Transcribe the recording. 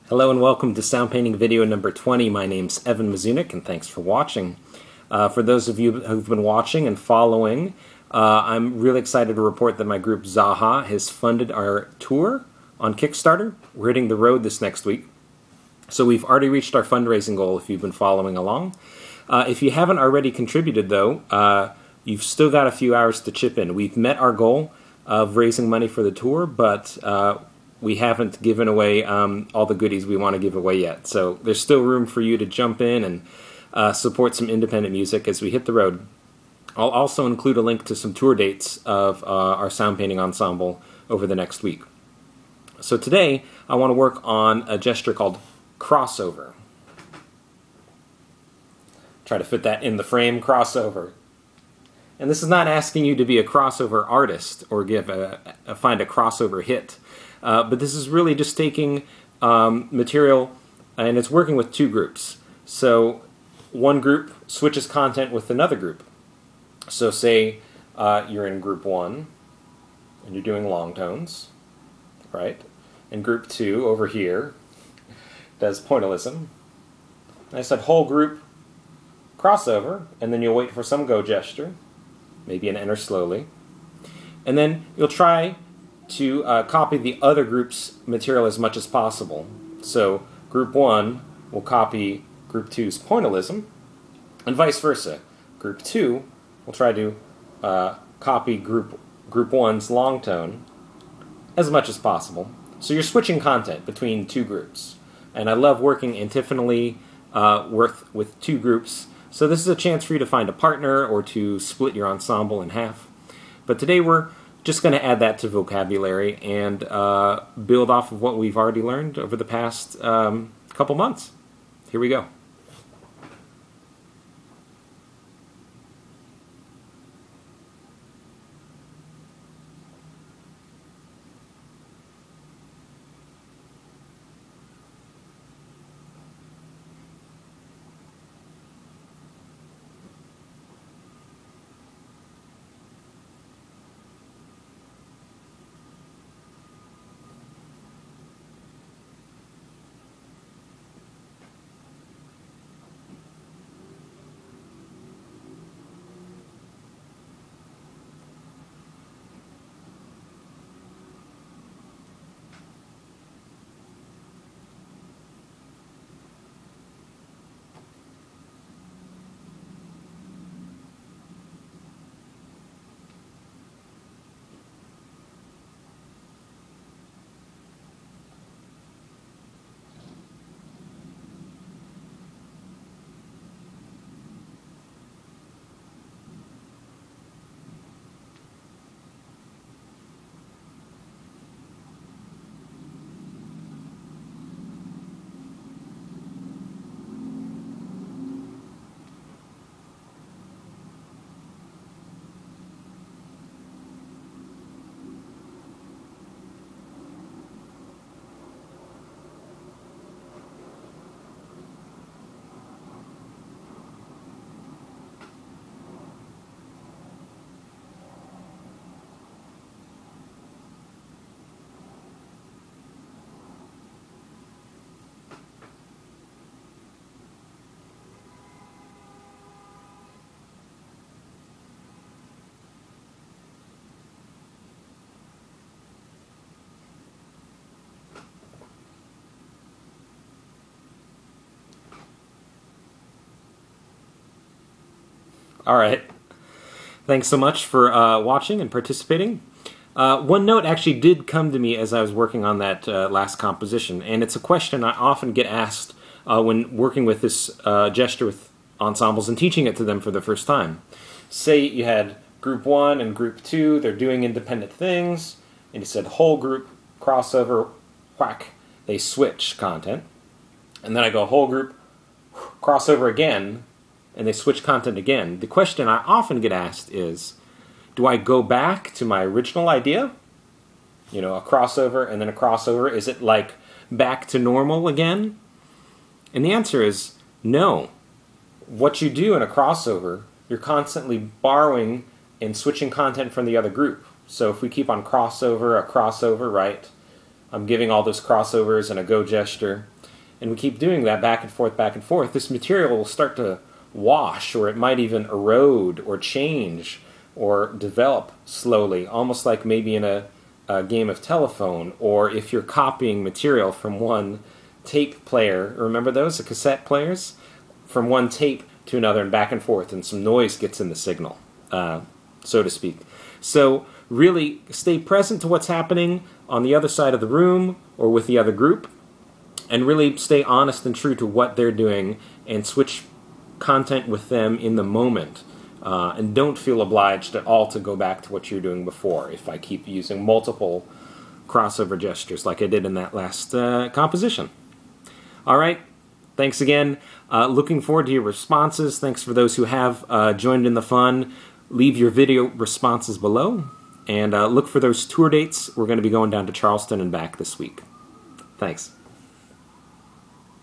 Hello and welcome to Soundpainting video number 20. My name's Evan Mazunik and thanks for watching. For those of you who've been watching and following, I'm really excited to report that my group Zaha has funded our tour on Kickstarter. We're hitting the road this next week. So we've already reached our fundraising goal if you've been following along. If you haven't already contributed though, you've still got a few hours to chip in. We've met our goal of raising money for the tour, but we haven't given away all the goodies we want to give away yet. So there's still room for you to jump in and support some independent music as we hit the road. I'll also include a link to some tour dates of our sound painting ensemble over the next week. So today I want to work on a gesture called crossover. Try to fit that in the frame, crossover. And this is not asking you to be a crossover artist or find a crossover hit. But this is really just taking material, and it's working with two groups. So one group switches content with another group. So say you're in group 1, and you're doing long tones, right? And group 2 over here does pointillism. And I said whole group crossover, and then you'll wait for some go gesture, maybe an enter slowly. And then you'll try to copy the other group's material as much as possible. So group 1 will copy group 2's pointillism, and vice versa. Group 2 will try to copy group 1's long tone as much as possible. So you're switching content between two groups. And I love working antiphonally with two groups. So this is a chance for you to find a partner or to split your ensemble in half. But today we're just going to add that to vocabulary and build off of what we've already learned over the past couple months. Here we go. All right. Thanks so much for watching and participating. One note actually did come to me as I was working on that last composition, and it's a question I often get asked when working with this gesture with ensembles and teaching it to them for the first time. Say you had group 1 and group 2, they're doing independent things, and you said whole group, crossover, whack, they switch content. And then I go whole group, crossover again, and they switch content again. The question I often get asked is, do I go back to my original idea? You know, a crossover and then a crossover. Is it like back to normal again? And the answer is no. What you do in a crossover, you're constantly borrowing and switching content from the other group. So if we keep on crossover, a crossover, right? I'm giving all those crossovers and a go gesture. and we keep doing that back and forth, this material will start to wash, or it might even erode or change or develop slowly, almost like maybe in a game of telephone, or if you're copying material from one tape player. Remember those, the cassette players? From one tape to another and back and forth, and some noise gets in the signal, so to speak. So really stay present to what's happening on the other side of the room or with the other group, and really stay honest and true to what they're doing, and switch content with them in the moment. And don't feel obliged at all to go back to what you're doing before if I keep using multiple crossover gestures like I did in that last composition. All right, thanks again. Looking forward to your responses. Thanks for those who have joined in the fun. Leave your video responses below, and look for those tour dates. We're going to be going down to Charleston and back this week. Thanks.